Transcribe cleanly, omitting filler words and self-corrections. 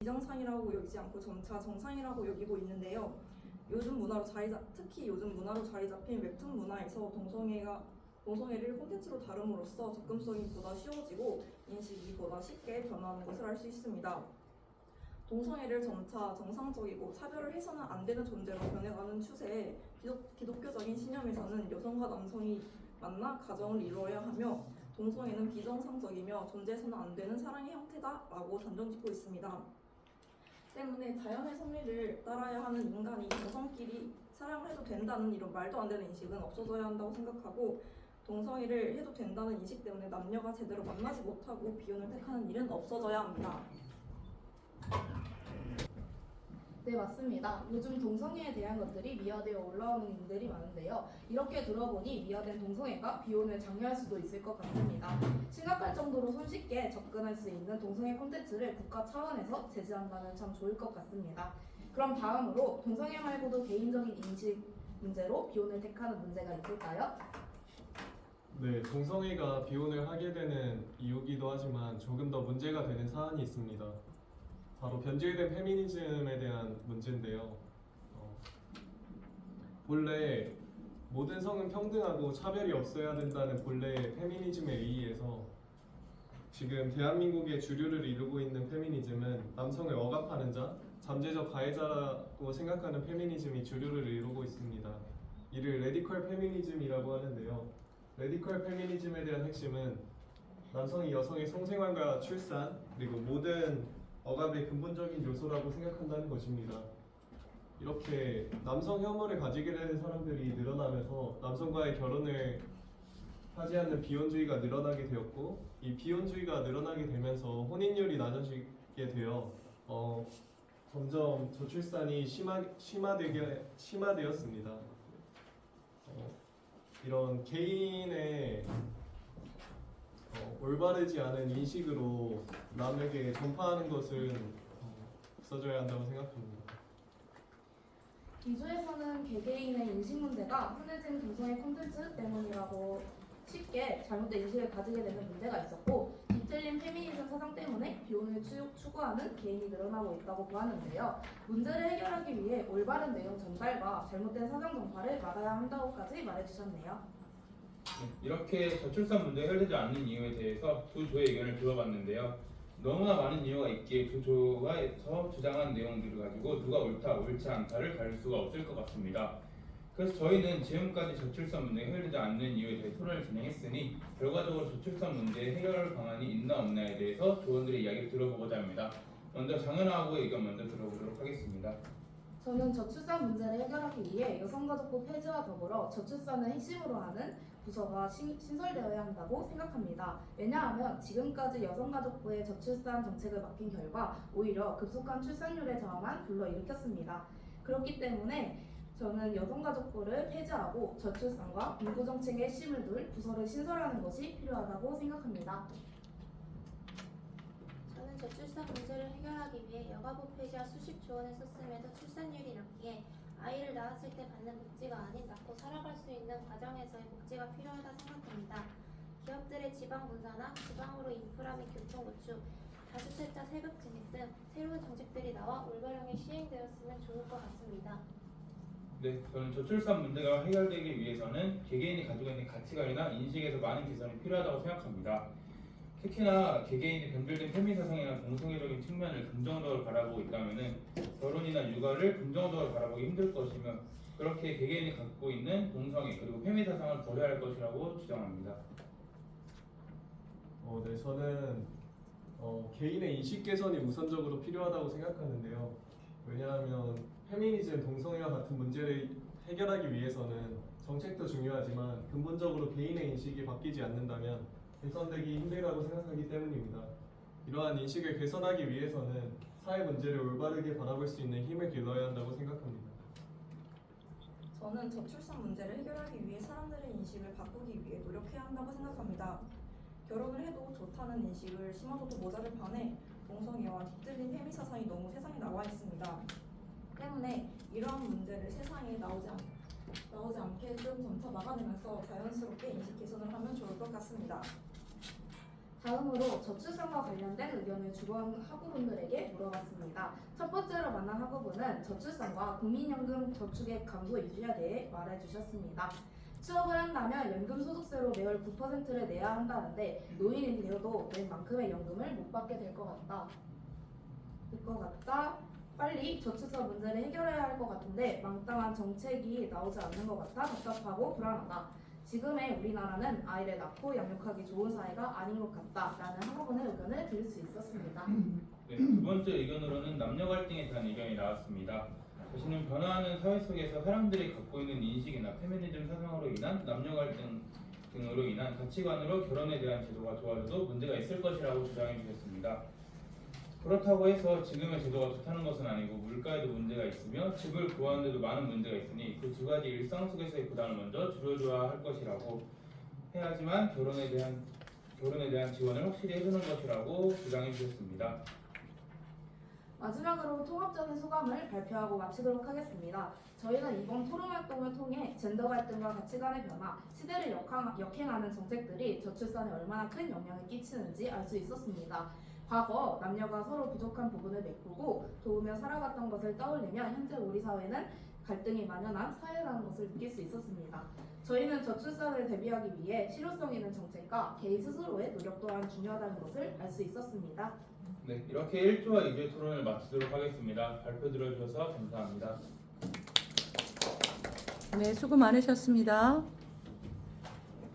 비정상이라고 여기지 않고 점차 정상이라고 여기고 있는데요. 특히 요즘 문화로 자리 잡힌 웹툰 문화에서 동성애를 콘텐츠로 다룸으로써 접근성이 보다 쉬워지고 인식이 보다 쉽게 변화하는 것을 알 수 있습니다. 동성애를 점차 정상적이고 차별을 해서는 안 되는 존재로 변해가는 추세에 기독교적인 신념에서는 여성과 남성이 만나 가정을 이루어야 하며 동성애는 비정상적이며 존재해서는 안 되는 사랑의 형태다라고 단정짓고 있습니다. 때문에 자연의 섭리를 따라야 하는 인간이 여성끼리 사랑을 해도 된다는 이런 말도 안 되는 인식은 없어져야 한다고 생각하고 동성애를 해도 된다는 인식 때문에 남녀가 제대로 만나지 못하고 비혼을 택하는 일은 없어져야 합니다. 네, 맞습니다. 요즘 동성애에 대한 것들이 미화되어 올라오는 일들이 많은데요. 이렇게 들어보니 미화된 동성애가 비혼을 장려할 수도 있을 것 같습니다. 심각할 정도로 손쉽게 접근할 수 있는 동성애 콘텐츠를 국가 차원에서 제재한다면 참 좋을 것 같습니다. 그럼 다음으로 동성애 말고도 개인적인 인식 문제로 비혼을 택하는 문제가 있을까요? 네, 동성애가 비혼을 하게 되는 이유기도 하지만 조금 더 문제가 되는 사안이 있습니다. 바로 변질된 페미니즘에 대한 문제인데요. 본래 모든 성은 평등하고 차별이 없어야 된다는 본래의 페미니즘에 의의해서 지금 대한민국의 주류를 이루고 있는 페미니즘은 남성을 억압하는 자, 잠재적 가해자라고 생각하는 페미니즘이 주류를 이루고 있습니다. 이를 레디컬 페미니즘이라고 하는데요. 레디컬 페미니즘에 대한 핵심은 남성이 여성의 성생활과 출산 그리고 모든 억압의 근본적인 요소라고 생각한다는 것입니다. 이렇게 남성 혐오를 가지게 되는 사람들이 늘어나면서 남성과의 결혼을 하지 않는 비혼주의가 늘어나게 되었고 이 비혼주의가 늘어나게 되면서 혼인율이 낮아지게 되어 점점 저출산이 심화되었습니다. 이런 개인의 올바르지 않은 인식으로 남에게 전파하는 것은 없어져야 한다고 생각합니다. 기조에서는 개개인의 인식 문제가 흔해진 동성애 콘텐츠 때문이라고 쉽게 잘못된 인식을 가지게 되는 문제가 있었고 뒤틀린 페미니즘 사상 때문에 비혼을 추구하는 개인이 늘어나고 있다고 보았는데요. 문제를 해결하기 위해 올바른 내용 전달과 잘못된 사상 전파를 막아야 한다고까지 말해주셨네요. 이렇게 저출산 문제가 해결되지 않는 이유에 대해서 두 조의 의견을 들어봤는데요. 너무나 많은 이유가 있기에 두 조가 주장한 내용들을 가지고 누가 옳다, 옳지 않다를 가릴 수가 없을 것 같습니다. 그래서 저희는 지금까지 저출산 문제가 해결되지 않는 이유에 대해 토론을 진행했으니 결과적으로 저출산 문제 해결 방안이 있나 없나에 대해서 조원들의 이야기를 들어보고자 합니다. 먼저 장은하고의 의견 먼저 들어보도록 하겠습니다. 저는 저출산 문제를 해결하기 위해 여성가족부 폐지와 더불어 저출산을 핵심으로 하는 부서가 신설되어야 한다고 생각합니다. 왜냐하면 지금까지 여성가족부에 저출산 정책을 맡긴 결과 오히려 급속한 출산율의 저하만 불러일으켰습니다. 그렇기 때문에 저는 여성가족부를 폐지하고 저출산과 인구정책의 핵심을 둘 부서를 신설하는 것이 필요하다고 생각합니다. 저는 저출산 문제를 해결하기 위해 여가부 폐지와 수십조 원을 썼음에도 출산율이 낮기에 아이를 낳았을 때 받는 복지가 아닌 낳고 살아갈 수 있는 과정에서의 복지가 필요하다 생각합니다. 기업들의 지방 분산화, 지방으로 인프라 및 교통 구축, 다주택자 세금 증액 등 새로운 정책들이 나와 올바르게 시행되었으면 좋을 것 같습니다. 네, 저는 저출산 문제가 해결되기 위해서는 개개인이 가지고 있는 가치관이나 인식에서 많은 개선이 필요하다고 생각합니다. 특히나 개개인이 변질된 페미 사상이나 동성애적인 측면을 긍정적으로 바라보고 있다면 결혼이나 육아를 긍정적으로 바라보기 힘들 것이며 그렇게 개개인이 갖고 있는 동성애 그리고 페미 사상을 버려야 할 것이라고 주장합니다. 네, 저는 개인의 인식 개선이 우선적으로 필요하다고 생각하는데요. 왜냐하면 페미니즘, 동성애와 같은 문제를 해결하기 위해서는 정책도 중요하지만 근본적으로 개인의 인식이 바뀌지 않는다면 개선되기 힘들다고 생각하기 때문입니다. 이러한 인식을 개선하기 위해서는 사회 문제를 올바르게 바라볼 수 있는 힘을 길러야 한다고 생각합니다. 저는 저출산 문제를 해결하기 위해 사람들의 인식을 바꾸기 위해 노력해야 한다고 생각합니다. 결혼을 해도 좋다는 인식을 심어줘도 모자를 판에 동성애와 뒤틀린 페미 사상이 너무 세상에 나와 있습니다. 때문에 이러한 문제를 세상에 나오지 않게끔 점차 막아내면서 자연스럽게 인식 개선을 하면 좋을 것 같습니다. 다음으로 저출산과 관련된 의견을 주관 학우분들에게 물어봤습니다. 첫 번째로 만난 학우분은 저출산과 국민연금 저축액 강도 이슈에 대해 말해주셨습니다. 취업을 한다면 연금소득세로 매월 9%를 내야 한다는데 노인이 되어도 낸 만큼의 연금을 못 받게 될 것 같다. 빨리 저출산 문제를 해결해야 할 것 같은데 마땅한 정책이 나오지 않는 것 같아 답답하고 불안하다. 지금의 우리나라는 아이를 낳고 양육하기 좋은 사회가 아닌 것 같다라는 학우분의 의견을 들을 수 있었습니다. 네, 두 번째 의견으로는 남녀 갈등에 대한 의견이 나왔습니다. 자신은 변화하는 사회 속에서 사람들이 갖고 있는 인식이나 페미니즘 사상으로 인한 남녀 갈등 등으로 인한 가치관으로 결혼에 대한 제도가 좋아져도 문제가 있을 것이라고 주장해 주셨습니다. 그렇다고 해서 지금의 제도가 좋다는 것은 아니고 물가에도 문제가 있으며 집을 구하는 데도 많은 문제가 있으니 그 두 가지 일상 속에서의 부담을 먼저 줄여줘야 할 것이라고 해야지만 결혼에 대한 지원을 확실히 해주는 것이라고 주장해 주셨습니다. 마지막으로 통합적인 소감을 발표하고 마치도록 하겠습니다. 저희는 이번 토론 활동을 통해 젠더 갈등과 가치관의 변화, 시대를 역행하는 정책들이 저출산에 얼마나 큰 영향을 끼치는지 알 수 있었습니다. 과거 남녀가 서로 부족한 부분을 메꾸고 도우며 살아갔던 것을 떠올리면 현재 우리 사회는 갈등이 만연한 사회라는 것을 느낄 수 있었습니다. 저희는 저출산을 대비하기 위해 실효성 있는 정책과 개인 스스로의 노력 또한 중요하다는 것을 알 수 있었습니다. 네, 이렇게 1조와 2조의 토론을 마치도록 하겠습니다. 발표 들어주셔서 감사합니다. 네, 수고 많으셨습니다.